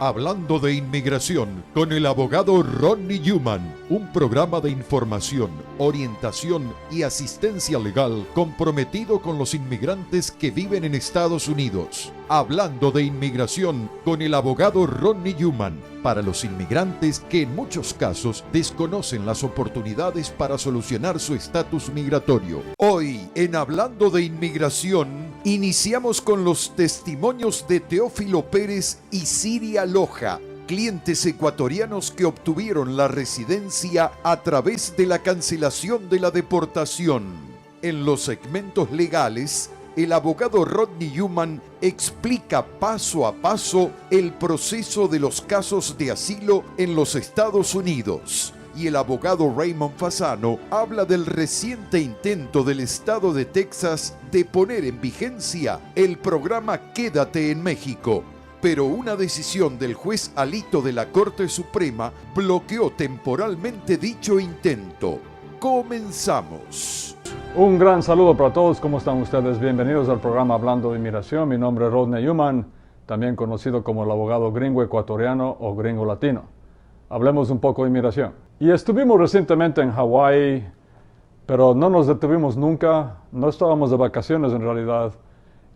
Hablando de inmigración con el abogado Rodney Newman, un programa de información, orientación y asistencia legal comprometido con los inmigrantes que viven en Estados Unidos. Hablando de inmigración con el abogado Rodney Newman, para los inmigrantes que en muchos casos desconocen las oportunidades para solucionar su estatus migratorio. Hoy, en Hablando de Inmigración, iniciamos con los testimonios de Teófilo Pérez y Siria Loja, clientes ecuatorianos que obtuvieron la residencia a través de la cancelación de la deportación. En los segmentos legales, el abogado Rodney Newman explica paso a paso el proceso de los casos de asilo en los Estados Unidos. Y el abogado Raymond Fasano habla del reciente intento del estado de Texas de poner en vigencia el programa Quédate en México. Pero una decisión del juez Alito de la Corte Suprema bloqueó temporalmente dicho intento. Comenzamos. Un gran saludo para todos. ¿Cómo están ustedes? Bienvenidos al programa Hablando de Inmigración. Mi nombre es Rodney Newman, también conocido como el abogado gringo ecuatoriano o gringo latino. Hablemos un poco de inmigración. Y estuvimos recientemente en Hawái, pero no nos detuvimos nunca. No estábamos de vacaciones en realidad.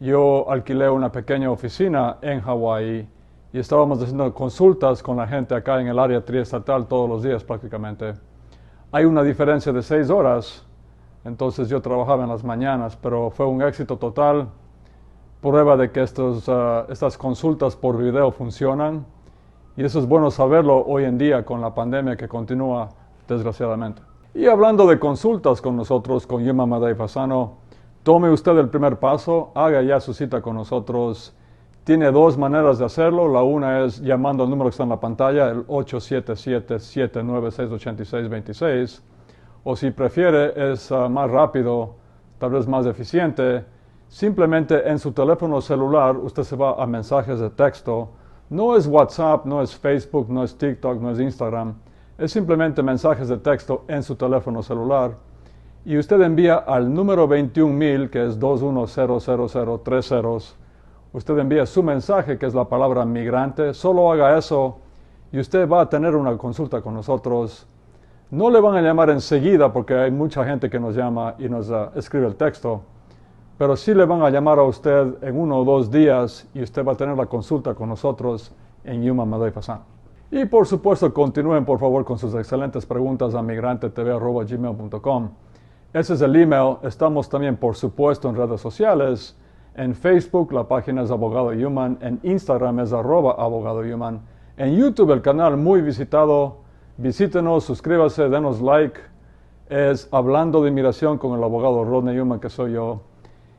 Yo alquilé una pequeña oficina en Hawái y estábamos haciendo consultas con la gente acá en el área triestatal todos los días prácticamente. Hay una diferencia de 6 horas, entonces yo trabajaba en las mañanas, pero fue un éxito total. Prueba de que estas consultas por video funcionan. Y eso es bueno saberlo hoy en día con la pandemia que continúa, desgraciadamente. Y hablando de consultas con nosotros, con Yuma Madei Fasano, tome usted el primer paso, haga ya su cita con nosotros. Tiene 2 maneras de hacerlo. La una es llamando al número que está en la pantalla, el 877-796-8626. O si prefiere, es más rápido, tal vez más eficiente. Simplemente en su teléfono celular usted se va a mensajes de texto. No es WhatsApp, no es Facebook, no es TikTok, no es Instagram. Es simplemente mensajes de texto en su teléfono celular. Y usted envía al número 21000, que es 2100030. Usted envía su mensaje, que es la palabra migrante. Solo haga eso y usted va a tener una consulta con nosotros. No le van a llamar enseguida porque hay mucha gente que nos llama y nos escribe el texto. Pero sí le van a llamar a usted en 1 o 2 días y usted va a tener la consulta con nosotros en Yuma Madei Fasano. Y por supuesto, continúen por favor con sus excelentes preguntas a migrantetv@gmail.com. Ese es el email. Estamos también, por supuesto, en redes sociales. En Facebook, la página es Abogado Newman. En Instagram es @Abogado Newman. En YouTube, el canal muy visitado. Visítenos, suscríbase, denos like. Es Hablando de Inmigración con el abogado Rodney Newman, que soy yo.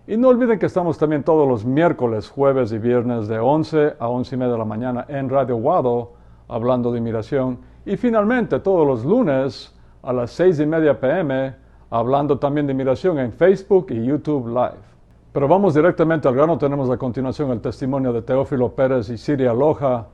Y no olviden que estamos también todos los miércoles, jueves y viernes de 11 a 11:30 de la mañana en Radio Guado, Hablando de Inmigración. Y finalmente todos los lunes a las 6:30 p.m., hablando también de inmigración en Facebook y YouTube Live. Pero vamos directamente al grano. Tenemos a continuación el testimonio de Teófilo Pérez y Siria Loja,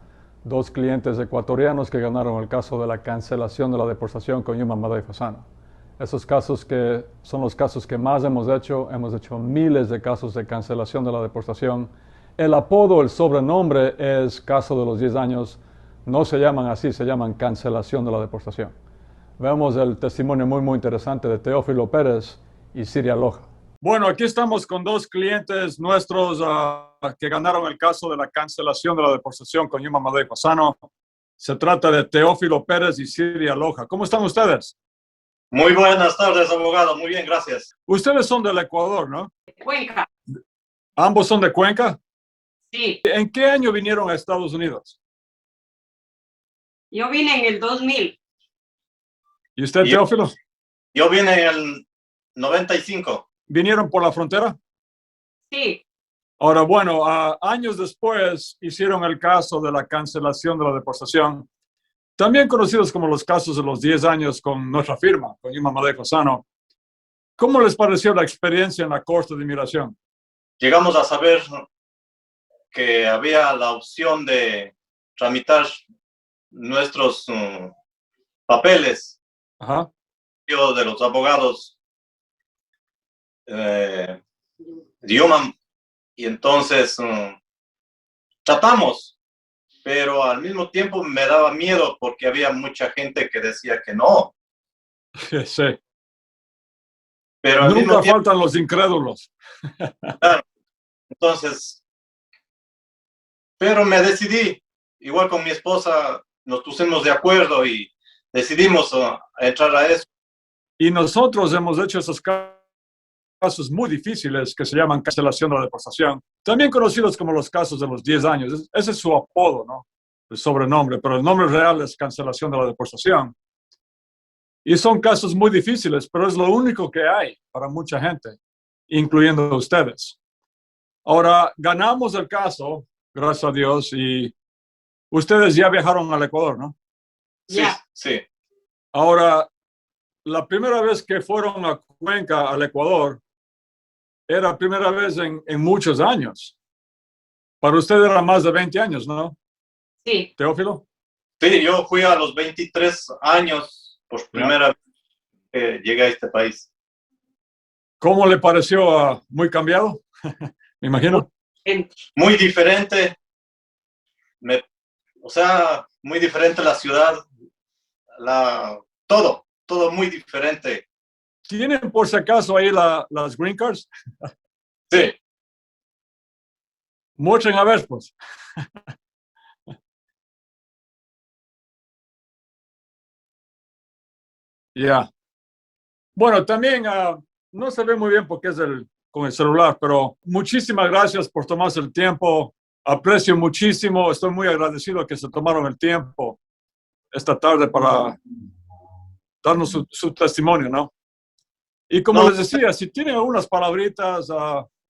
2 clientes ecuatorianos que ganaron el caso de la cancelación de la deportación con Yuma Madei Fasano. Esos casos que son los casos que más hemos hecho miles de casos de cancelación de la deportación. El apodo, el sobrenombre es caso de los 10 años. No se llaman así, se llaman cancelación de la deportación. Vemos el testimonio muy interesante de Teófilo Pérez y Siria Loja. Bueno, aquí estamos con 2 clientes nuestros que ganaron el caso de la cancelación de la deportación con Yuma Madei Fasano. Se trata de Teófilo Pérez y Siria Loja. ¿Cómo están ustedes? Muy buenas tardes, abogado. Muy bien, gracias. Ustedes son del Ecuador, ¿no? Cuenca. ¿Ambos son de Cuenca? Sí, ¿En qué año vinieron a Estados Unidos? yo vine en el 2000. ¿Y usted, Teófilo? Yo vine en el 95. ¿Vinieron por la frontera? Sí, Ahora, bueno, años después hicieron el caso de la cancelación de la deportación, también conocidos como los casos de los 10 años con nuestra firma, con Yuma Madei Fasano. ¿Cómo les pareció la experiencia en la Corte de Inmigración? Llegamos a saber que había la opción de tramitar nuestros papeles. Ajá. Yo de los abogados de Yuma, y entonces tratamos pero al mismo tiempo me daba miedo porque había mucha gente que decía que no. Sí. Pero al mismo Nunca tiempo, faltan los incrédulos. claro, entonces, pero me decidí, igual con mi esposa, nos pusimos de acuerdo y decidimos entrar a eso. Y nosotros hemos hecho esos casos muy difíciles que se llaman cancelación de la deportación, también conocidos como los casos de los 10 años. Ese es su apodo, ¿no? El sobrenombre, pero el nombre real es cancelación de la deportación. Y son casos muy difíciles, pero es lo único que hay para mucha gente, incluyendo ustedes. Ahora, ganamos el caso, gracias a Dios, y ustedes ya viajaron al Ecuador, ¿no? Sí, Ya. sí. Ahora, la primera vez que fueron a Cuenca, al Ecuador, era la primera vez en muchos años. Para usted era más de 20 años, ¿no, Sí. Teófilo? Sí, yo fui a los 23 años por primera vez que llegué a este país. ¿Cómo le pareció? ¿Muy cambiado? Me imagino. Muy diferente, o sea, muy diferente la ciudad, todo muy diferente. ¿Tienen por si acaso ahí las green cards? Sí, Muestren a ver, pues. Ya. Bueno, también no se ve muy bien porque es con el celular, pero muchísimas gracias por tomarse el tiempo. Aprecio muchísimo, estoy muy agradecido que se tomaron el tiempo esta tarde para darnos su testimonio, ¿no? Y como No. les decía, si tienen algunas palabritas, Sí,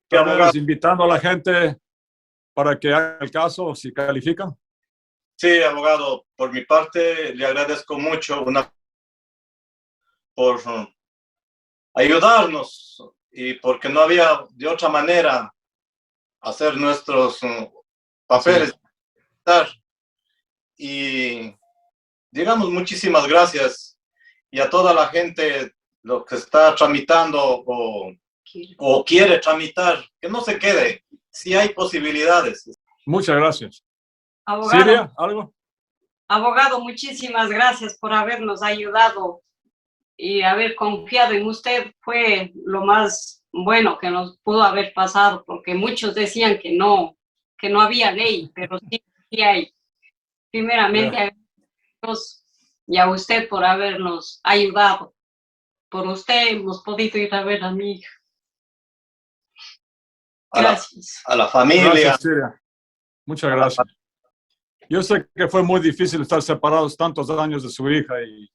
tal vez abogado. invitando a la gente para que haga el caso, si califican. Sí, abogado, por mi parte le agradezco mucho por ayudarnos y porque no había de otra manera hacer nuestros papeles. Y digamos muchísimas gracias y a toda la gente lo que está tramitando o quiere tramitar, que no se quede, si hay posibilidades. Muchas gracias. Abogado, Siria, ¿algo? abogado, muchísimas gracias por habernos ayudado y haber confiado en usted. Fue lo más bueno que nos pudo haber pasado, porque muchos decían que no había ley, pero sí hay. Primeramente, Yeah. a Dios y a usted por habernos ayudado. Por usted hemos podido ir a ver a mi hija. Gracias. A la familia. Gracias, Siria. Muchas gracias. Yo sé que fue muy difícil estar separados tantos años de su hija y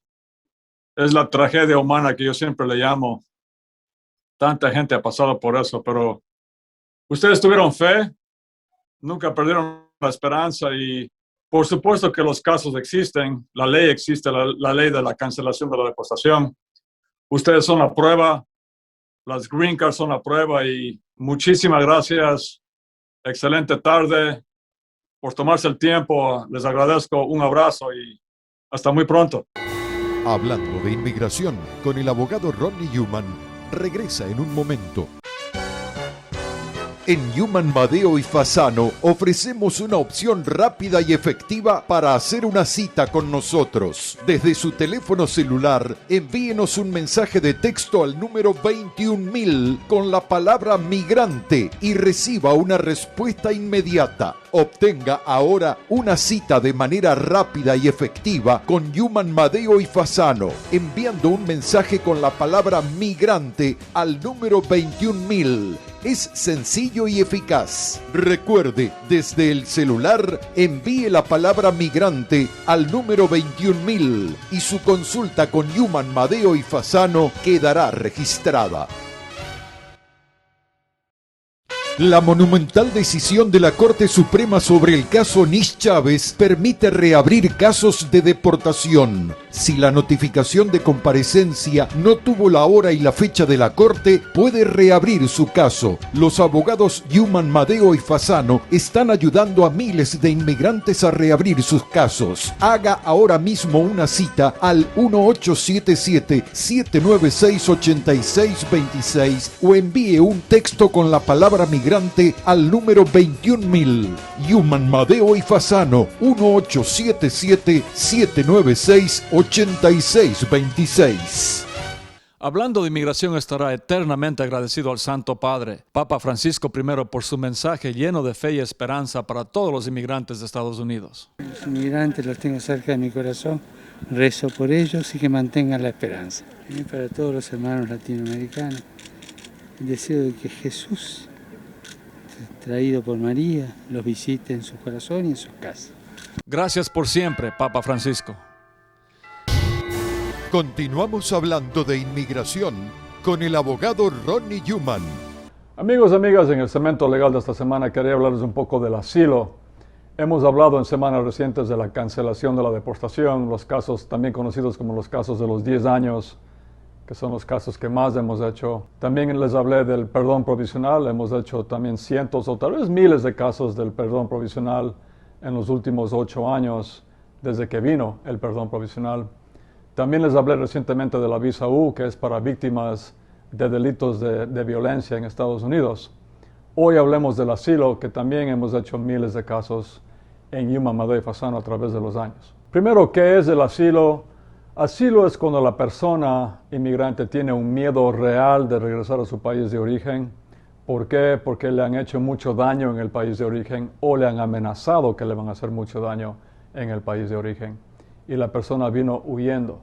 es la tragedia humana que yo siempre le llamo. Tanta gente ha pasado por eso, pero ustedes tuvieron fe, nunca perdieron la esperanza y por supuesto que los casos existen, la ley existe, la ley de la cancelación de la deportación. Ustedes son la prueba, las green cards son la prueba y muchísimas gracias. Excelente tarde por tomarse el tiempo. Les agradezco, un abrazo y hasta muy pronto. Hablando de inmigración con el abogado Ronnie Newman, regresa en un momento. En Newman, Madeo y Fasano ofrecemos una opción rápida y efectiva para hacer una cita con nosotros. Desde su teléfono celular, envíenos un mensaje de texto al número 21000 con la palabra migrante y reciba una respuesta inmediata. Obtenga ahora una cita de manera rápida y efectiva con Newman, Madeo y Fasano, enviando un mensaje con la palabra migrante al número 21000. Es sencillo y eficaz. Recuerde, desde el celular, envíe la palabra migrante al número 21000 y su consulta con Newman, Madeo y Fasano quedará registrada. La monumental decisión de la Corte Suprema sobre el caso Nish Chávez permite reabrir casos de deportación. Si la notificación de comparecencia no tuvo la hora y la fecha de la Corte, puede reabrir su caso. Los abogados Newman, Madeo y Fasano están ayudando a miles de inmigrantes a reabrir sus casos. Haga ahora mismo una cita al 1877-796-8626 o envíe un texto con la palabra migrante inmigrante al número 21.000. Human Madeo y Fasano, 1877-796-8626. Hablando de inmigración, estará eternamente agradecido al Santo Padre, Papa Francisco I, por su mensaje lleno de fe y esperanza para todos los inmigrantes de Estados Unidos. Los inmigrantes los tengo cerca de mi corazón, rezo por ellos y que mantengan la esperanza. Y para todos los hermanos latinoamericanos, el deseo de que Jesús, traído por María, los visite en su corazón y en sus casas. Gracias por siempre, Papa Francisco. Continuamos hablando de inmigración con el abogado Ronnie Newman. Amigos y amigas, en el segmento legal de esta semana quería hablarles un poco del asilo. Hemos hablado en semanas recientes de la cancelación de la deportación, los casos también conocidos como los casos de los 10 años, que son los casos que más hemos hecho. También les hablé del perdón provisional, hemos hecho también cientos o tal vez miles de casos del perdón provisional en los últimos 8 años, desde que vino el perdón provisional. También les hablé recientemente de la visa U, que es para víctimas de delitos de violencia en Estados Unidos. Hoy hablemos del asilo, que también hemos hecho miles de casos en Human Madeo y Fasano a través de los años. Primero, ¿qué es el asilo? Asilo es cuando la persona inmigrante tiene un miedo real de regresar a su país de origen. ¿Por qué? Porque le han hecho mucho daño en el país de origen o le han amenazado que le van a hacer mucho daño en el país de origen. Y la persona vino huyendo.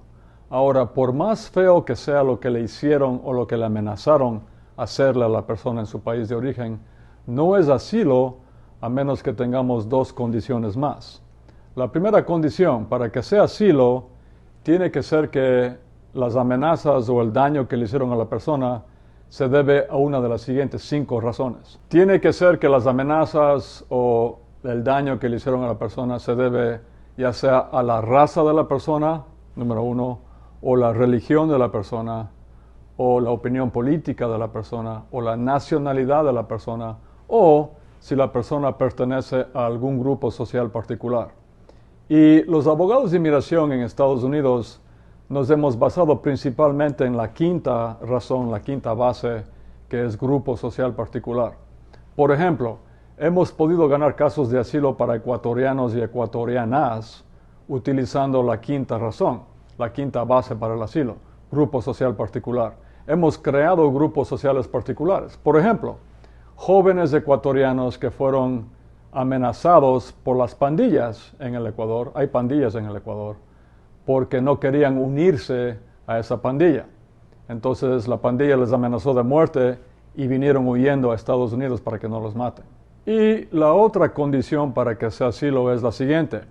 Ahora, por más feo que sea lo que le hicieron o lo que le amenazaron hacerle a la persona en su país de origen, no es asilo a menos que tengamos dos condiciones más. La primera condición para que sea asilo tiene que ser que las amenazas o el daño que le hicieron a la persona se debe a una de las siguientes 5 razones. Tiene que ser que las amenazas o el daño que le hicieron a la persona se debe ya sea a la raza de la persona, número 1, o la religión de la persona, o la opinión política de la persona, o la nacionalidad de la persona, o si la persona pertenece a algún grupo social particular. Y los abogados de inmigración en Estados Unidos nos hemos basado principalmente en la quinta razón, la quinta base, que es grupo social particular. Por ejemplo, hemos podido ganar casos de asilo para ecuatorianos y ecuatorianas utilizando la quinta razón, la quinta base para el asilo, grupo social particular. Hemos creado grupos sociales particulares. Por ejemplo, jóvenes ecuatorianos que fueron amenazados por las pandillas en el Ecuador, hay pandillas en el Ecuador, porque no querían unirse a esa pandilla. Entonces la pandilla les amenazó de muerte y vinieron huyendo a Estados Unidos para que no los maten. Y la otra condición para que sea asilo es la siguiente.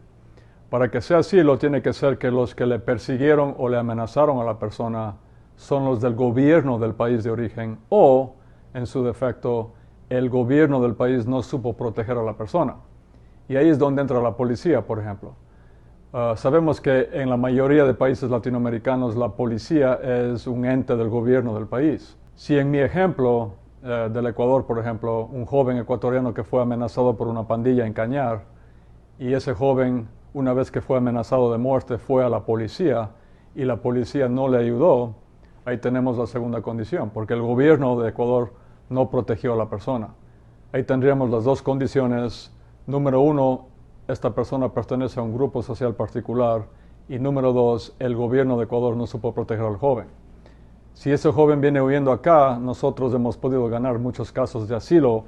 Para que sea asilo tiene que ser que los que le persiguieron o le amenazaron a la persona son los del gobierno del país de origen o, en su defecto, el gobierno del país no supo proteger a la persona. Y ahí es donde entra la policía, por ejemplo. Sabemos que en la mayoría de países latinoamericanos la policía es un ente del gobierno del país. Si en mi ejemplo del Ecuador, por ejemplo, un joven ecuatoriano que fue amenazado por una pandilla en Cañar y ese joven, una vez que fue amenazado de muerte, fue a la policía y la policía no le ayudó, ahí tenemos la segunda condición, porque el gobierno de Ecuador no protegió a la persona. Ahí tendríamos las dos condiciones. Número 1, esta persona pertenece a un grupo social particular y número 2, el gobierno de Ecuador no supo proteger al joven. Si ese joven viene huyendo acá, nosotros hemos podido ganar muchos casos de asilo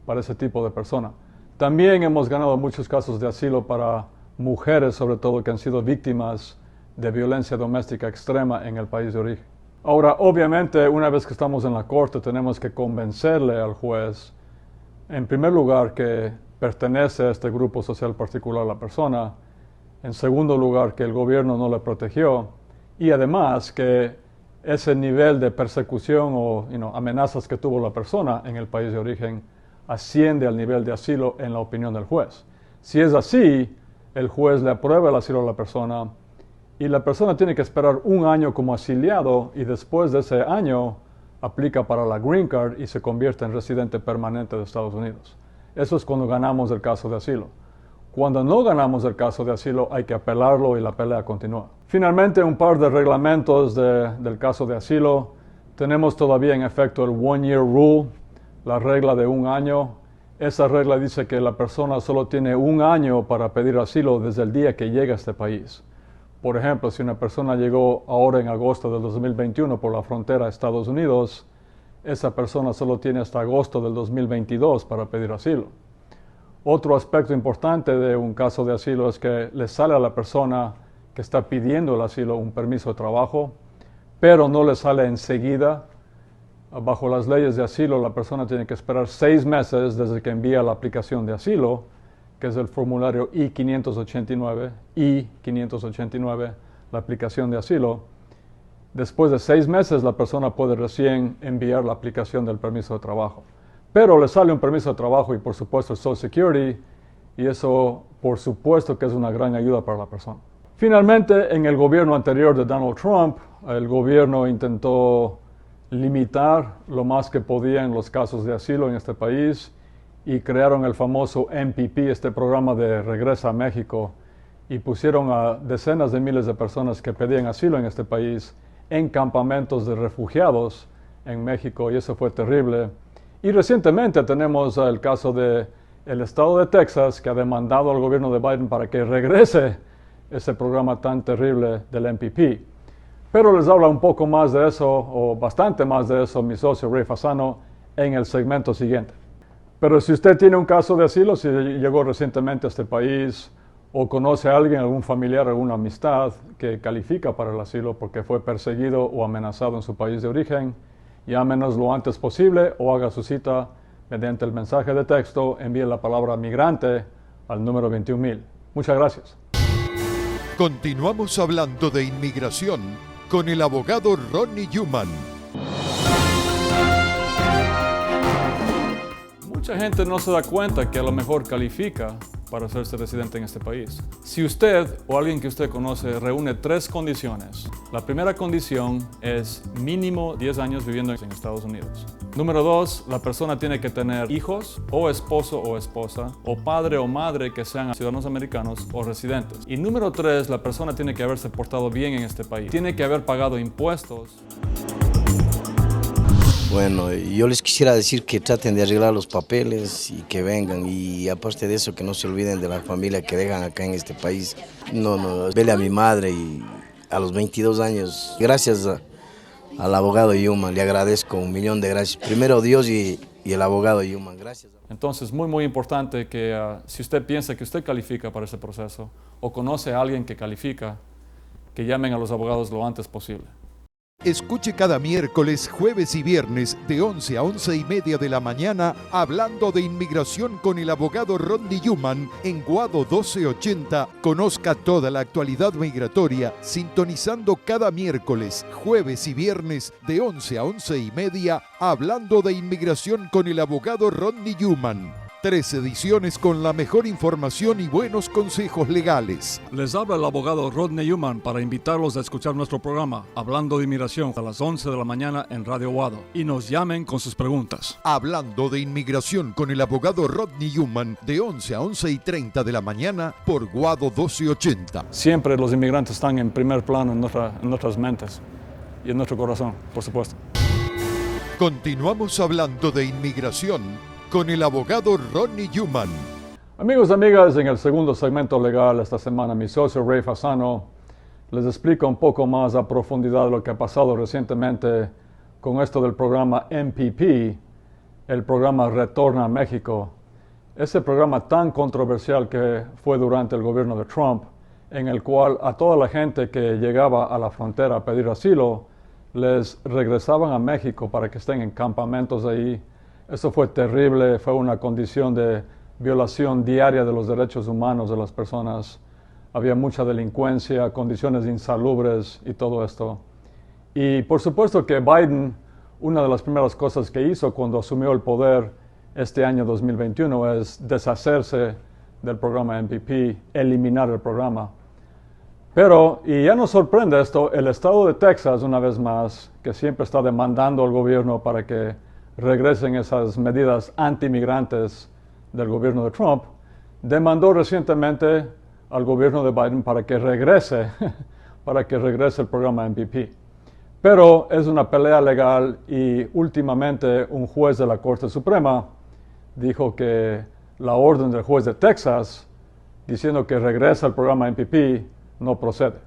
para ese tipo de persona. También hemos ganado muchos casos de asilo para mujeres, sobre todo, que han sido víctimas de violencia doméstica extrema en el país de origen. Ahora, obviamente, una vez que estamos en la corte, tenemos que convencerle al juez, en primer lugar, que pertenece a este grupo social particular la persona, en segundo lugar, que el gobierno no le protegió, y además que ese nivel de persecución o amenazas que tuvo la persona en el país de origen asciende al nivel de asilo en la opinión del juez. Si es así, el juez le aprueba el asilo a la persona y la persona tiene que esperar 1 año como asiliado y después de ese año aplica para la Green Card y se convierte en residente permanente de Estados Unidos. Eso es cuando ganamos el caso de asilo. Cuando no ganamos el caso de asilo hay que apelarlo y la pelea continúa. Finalmente, un par de reglamentos del caso de asilo. Tenemos todavía en efecto el 1-year rule. la regla de 1 año. Esa regla dice que la persona solo tiene 1 año para pedir asilo desde el día que llega a este país. Por ejemplo, si una persona llegó ahora en agosto del 2021 por la frontera a Estados Unidos, esa persona solo tiene hasta agosto del 2022 para pedir asilo. Otro aspecto importante de un caso de asilo es que le sale a la persona que está pidiendo el asilo un permiso de trabajo, pero no le sale enseguida. Bajo las leyes de asilo, la persona tiene que esperar 6 meses desde que envía la aplicación de asilo, que es el formulario I-589, la aplicación de asilo. Después de 6 meses, la persona puede recién enviar la aplicación del permiso de trabajo. Pero le sale un permiso de trabajo y, por supuesto, el Social Security, y eso, por supuesto, que es una gran ayuda para la persona. Finalmente, en el gobierno anterior de Donald Trump, el gobierno intentó limitar lo más que podían los casos de asilo en este país y crearon el famoso MPP, este programa de Regresa a México, y pusieron a decenas de miles de personas que pedían asilo en este país en campamentos de refugiados en México, y eso fue terrible. Y recientemente tenemos el caso del estado de Texas, que ha demandado al gobierno de Biden para que regrese ese programa tan terrible del MPP. Pero les habla un poco más de eso, o bastante más de eso, mi socio Ray Fasano, en el segmento siguiente. Pero si usted tiene un caso de asilo, si llegó recientemente a este país, o conoce a alguien, algún familiar, alguna amistad que califica para el asilo porque fue perseguido o amenazado en su país de origen, llámenos lo antes posible o haga su cita mediante el mensaje de texto, envíe la palabra migrante al número 21,000. Muchas gracias. Continuamos hablando de inmigración con el abogado Ronnie Newman. Mucha gente no se da cuenta que a lo mejor califica para hacerse residente en este país. Si usted o alguien que usted conoce reúne 3 condiciones, la primera condición es mínimo 10 años viviendo en Estados Unidos. Número 2, la persona tiene que tener hijos, o esposo o esposa, o padre o madre que sean ciudadanos americanos o residentes. Y número 3, la persona tiene que haberse portado bien en este país. Tiene que haber pagado impuestos. Bueno, yo les quisiera decir que traten de arreglar los papeles y que vengan, y aparte de eso que no se olviden de la familia que dejan acá en este país. Vele a mi madre y a los 22 años, gracias al abogado Newman, le agradezco 1.000.000 de gracias. Primero Dios y el abogado Newman, gracias. Entonces, muy importante que si usted piensa que usted califica para ese proceso o conoce a alguien que califica, que llamen a los abogados lo antes posible. Escuche cada miércoles, jueves y viernes de 11 a 11:30 de la mañana hablando de inmigración con el abogado Ronnie Newman en Guado 1280. Conozca toda la actualidad migratoria sintonizando cada miércoles, jueves y viernes de 11 a 11:30 hablando de inmigración con el abogado Ronnie Newman. 3 ediciones con la mejor información y buenos consejos legales. Les habla el abogado Rodney Newman para invitarlos a escuchar nuestro programa Hablando de Inmigración a las 11 de la mañana en Radio Guado, y nos llamen con sus preguntas. Hablando de inmigración con el abogado Rodney Newman de 11 a 11:30 de la mañana por Guado 1280. Siempre los inmigrantes están en primer plano en nuestras mentes y en nuestro corazón, por supuesto. Continuamos hablando de inmigración con el abogado Ronnie Newman. Amigos y amigas, en el segundo segmento legal esta semana, mi socio Ray Fasano les explica un poco más a profundidad lo que ha pasado recientemente con esto del programa MPP, el programa Retorna a México. Ese programa tan controversial que fue durante el gobierno de Trump, en el cual a toda la gente que llegaba a la frontera a pedir asilo, les regresaban a México para que estén en campamentos ahí. Eso fue terrible, fue una condición de violación diaria de los derechos humanos de las personas. Había mucha delincuencia, condiciones insalubres y todo esto. Y por supuesto que Biden, una de las primeras cosas que hizo cuando asumió el poder este año 2021 es deshacerse del programa MPP, eliminar el programa. Pero, y ya nos sorprende esto, el estado de Texas, una vez más, que siempre está demandando al gobierno para que regresen esas medidas anti-migrantes del gobierno de Trump, demandó recientemente al gobierno de Biden para que regrese el programa MPP. Pero es una pelea legal y últimamente un juez de la Corte Suprema dijo que la orden del juez de Texas diciendo que regresa al programa MPP no procede.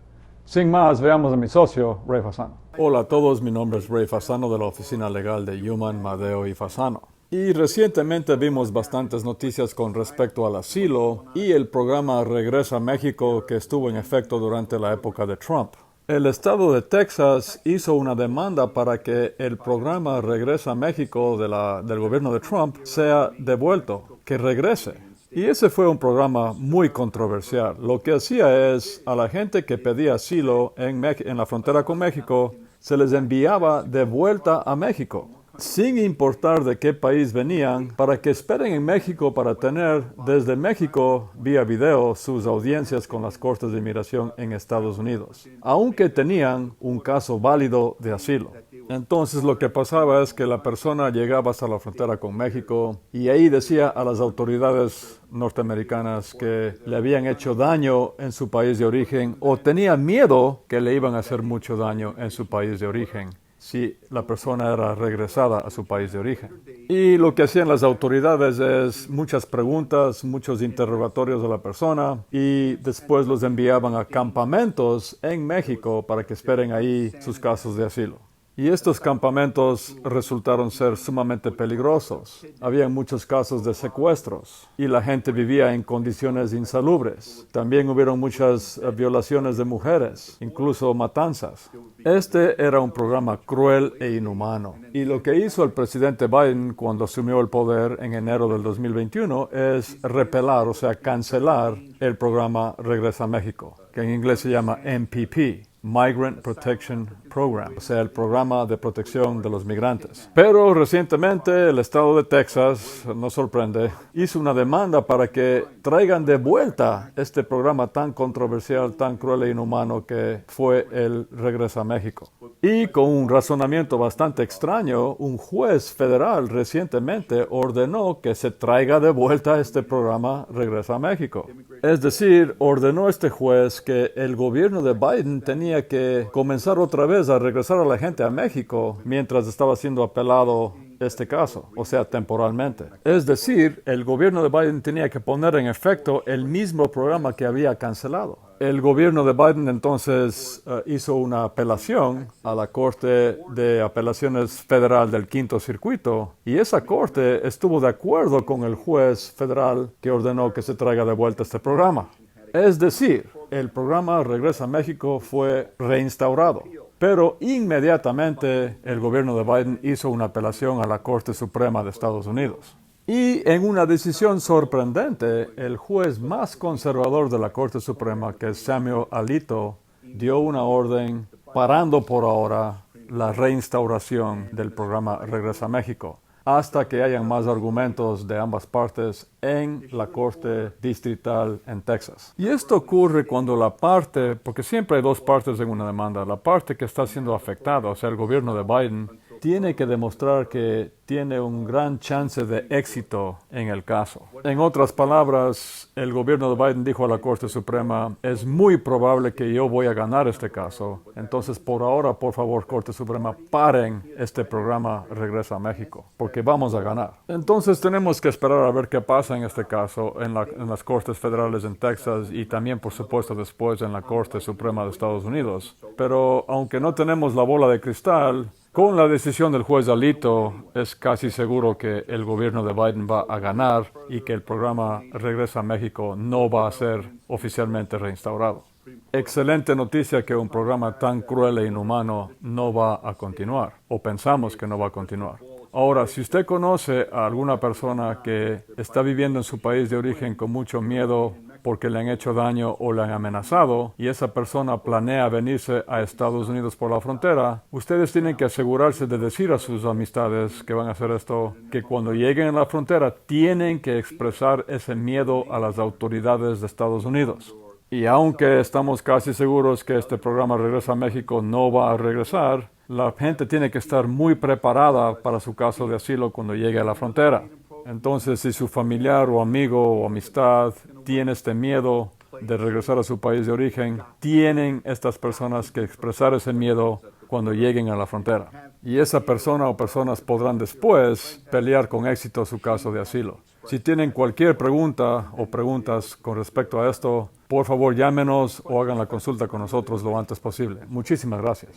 Sin más, veamos a mi socio, Ray Fasano. Hola a todos, mi nombre es Ray Fasano de la Oficina Legal de Human, Madeo y Fasano. Y recientemente vimos bastantes noticias con respecto al asilo y el programa Regresa a México que estuvo en efecto durante la época de Trump. El estado de Texas hizo una demanda para que el programa Regresa a México del gobierno de Trump sea devuelto, que regrese. Y ese fue un programa muy controversial. Lo que hacía es, a la gente que pedía asilo en la frontera con México, se les enviaba de vuelta a México, sin importar de qué país venían, para que esperen en México para tener desde México, vía video, sus audiencias con las Cortes de Inmigración en Estados Unidos, aunque tenían un caso válido de asilo. Entonces lo que pasaba es que la persona llegaba hasta la frontera con México y ahí decía a las autoridades norteamericanas que le habían hecho daño en su país de origen o tenía miedo que le iban a hacer mucho daño en su país de origen si la persona era regresada a su país de origen. Y lo que hacían las autoridades es muchas preguntas, muchos interrogatorios de la persona y después los enviaban a campamentos en México para que esperen ahí sus casos de asilo. Y estos campamentos resultaron ser sumamente peligrosos. Había muchos casos de secuestros y la gente vivía en condiciones insalubres. También hubieron muchas violaciones de mujeres, incluso matanzas. Este era un programa cruel e inhumano. Y lo que hizo el presidente Biden cuando asumió el poder en enero del 2021 es repelar, o sea, cancelar el programa Regresa a México, que en inglés se llama MPP. Migrant Protection Program, o sea, el programa de protección de los migrantes. Pero recientemente el estado de Texas, nos sorprende, hizo una demanda para que traigan de vuelta este programa tan controversial, tan cruel e inhumano que fue el Regresa a México. Y con un razonamiento bastante extraño, un juez federal recientemente ordenó que se traiga de vuelta este programa Regresa a México. Es decir, ordenó este juez que el gobierno de Biden tenía que comenzar otra vez a regresar a la gente a México mientras estaba siendo apelado este caso, o sea, temporalmente. Es decir, el gobierno de Biden tenía que poner en efecto el mismo programa que había cancelado. El gobierno de Biden entonces hizo una apelación a la Corte de Apelaciones Federal del Quinto Circuito y esa corte estuvo de acuerdo con el juez federal que ordenó que se traiga de vuelta este programa. Es decir, el programa Regresa a México fue reinstaurado, pero inmediatamente el gobierno de Biden hizo una apelación a la Corte Suprema de Estados Unidos. Y en una decisión sorprendente, el juez más conservador de la Corte Suprema, que es Samuel Alito, dio una orden parando por ahora la reinstauración del programa Regresa a México, hasta que hayan más argumentos de ambas partes en la Corte Distrital en Texas. Y esto ocurre cuando la parte, porque siempre hay dos partes en una demanda, la parte que está siendo afectada, o sea, el gobierno de Biden, tiene que demostrar que tiene un gran chance de éxito en el caso. En otras palabras, el gobierno de Biden dijo a la Corte Suprema, es muy probable que yo voy a ganar este caso. Entonces, por ahora, por favor, Corte Suprema, paren este programa Regresa a México, porque vamos a ganar. Entonces, tenemos que esperar a ver qué pasa en este caso en las Cortes Federales en Texas y también, por supuesto, después en la Corte Suprema de Estados Unidos. Pero, aunque no tenemos la bola de cristal, con la decisión del juez Alito, es casi seguro que el gobierno de Biden va a ganar y que el programa Regresa a México no va a ser oficialmente reinstaurado. Excelente noticia que un programa tan cruel e inhumano no va a continuar, o pensamos que no va a continuar. Ahora, si usted conoce a alguna persona que está viviendo en su país de origen con mucho miedo porque le han hecho daño o le han amenazado y esa persona planea venirse a Estados Unidos por la frontera, ustedes tienen que asegurarse de decir a sus amistades que van a hacer esto, que cuando lleguen a la frontera tienen que expresar ese miedo a las autoridades de Estados Unidos. Y aunque estamos casi seguros que este programa Regresa a México no va a regresar, la gente tiene que estar muy preparada para su caso de asilo cuando llegue a la frontera. Entonces, si su familiar o amigo o amistad tiene este miedo de regresar a su país de origen, tienen estas personas que expresar ese miedo cuando lleguen a la frontera. Y esa persona o personas podrán después pelear con éxito su caso de asilo. Si tienen cualquier pregunta o preguntas con respecto a esto, por favor llámenos o hagan la consulta con nosotros lo antes posible. Muchísimas gracias.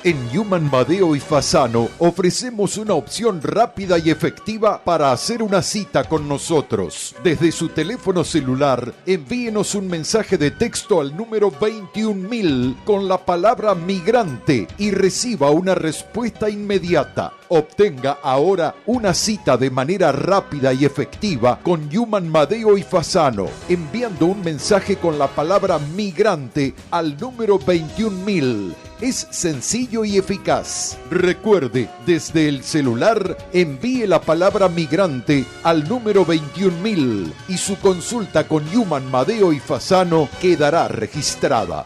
En Human Madeo y Fasano ofrecemos una opción rápida y efectiva para hacer una cita con nosotros. Desde su teléfono celular, envíenos un mensaje de texto al número 21000 con la palabra migrante y reciba una respuesta inmediata. Obtenga ahora una cita de manera rápida y efectiva con Human Madeo y Fasano, enviando un mensaje con la palabra migrante al número 21000. Es sencillo y eficaz. Recuerde, desde el celular, envíe la palabra migrante al número 21000 y su consulta con Human Madeo y Fasano quedará registrada.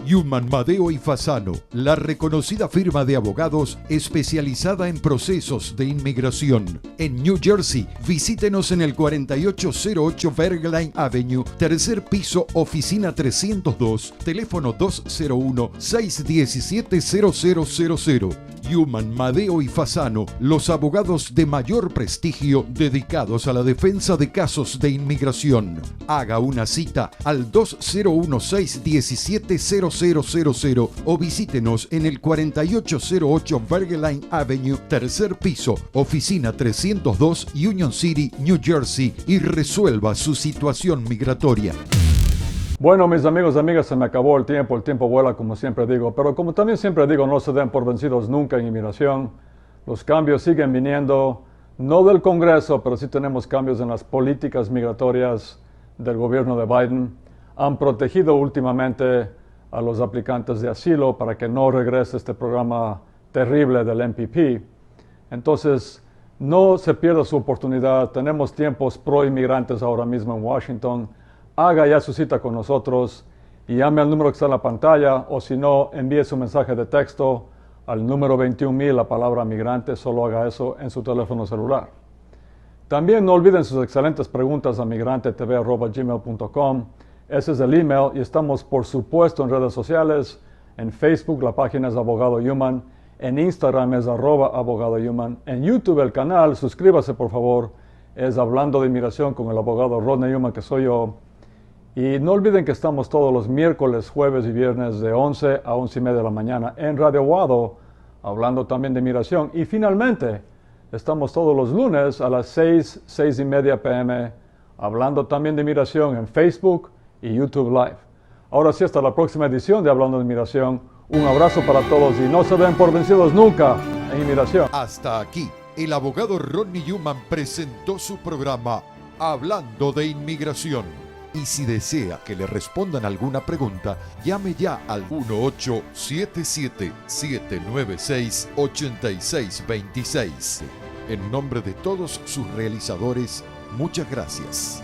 Human Madeo y Fasano, la reconocida firma de abogados especializada en procesos de inmigración. En New Jersey, visítenos en el 4808 Bergline Avenue, tercer piso, oficina 302, teléfono 201-617-0000. Human Madeo y Fasano, los abogados de mayor prestigio dedicados a la defensa de casos de inmigración. Haga una cita al 201-617-0000 o visítenos en el 4808 Bergline Avenue, tercer piso, oficina 302, Union City, New Jersey, y resuelva su situación migratoria. Bueno, mis amigos y amigas, se me acabó el tiempo vuela como siempre digo, pero como también siempre digo, no se den por vencidos nunca en inmigración. Los cambios siguen viniendo, no del Congreso, pero sí tenemos cambios en las políticas migratorias del gobierno de Biden. Han protegido últimamente a los aplicantes de asilo para que no regrese este programa terrible del MPP. Entonces, no se pierda su oportunidad. Tenemos tiempos pro inmigrantes ahora mismo en Washington. Haga ya su cita con nosotros y llame al número que está en la pantalla, o si no, envíe su mensaje de texto al número 21000, la palabra migrante. Solo haga eso en su teléfono celular. También no olviden sus excelentes preguntas a migrantetv@gmail.com. Ese es el email y estamos por supuesto en redes sociales. En Facebook la página es Abogado Human, en Instagram es @Abogado Human, en YouTube el canal, suscríbase por favor, es Hablando de Inmigración con el abogado Rodney Human, que soy yo. Y no olviden que estamos todos los miércoles, jueves y viernes de 11 a 11:30 de la mañana en Radio Wado, hablando también de inmigración. Y finalmente, estamos todos los lunes a las 6:30 p.m. hablando también de inmigración en Facebook y YouTube Live. Ahora sí, hasta la próxima edición de Hablando de Inmigración. Un abrazo para todos y no se den por vencidos nunca en inmigración. Hasta aquí, el abogado Rodney Human presentó su programa Hablando de Inmigración. Y si desea que le respondan alguna pregunta, llame ya al 1877-796-8626. En nombre de todos sus realizadores, muchas gracias.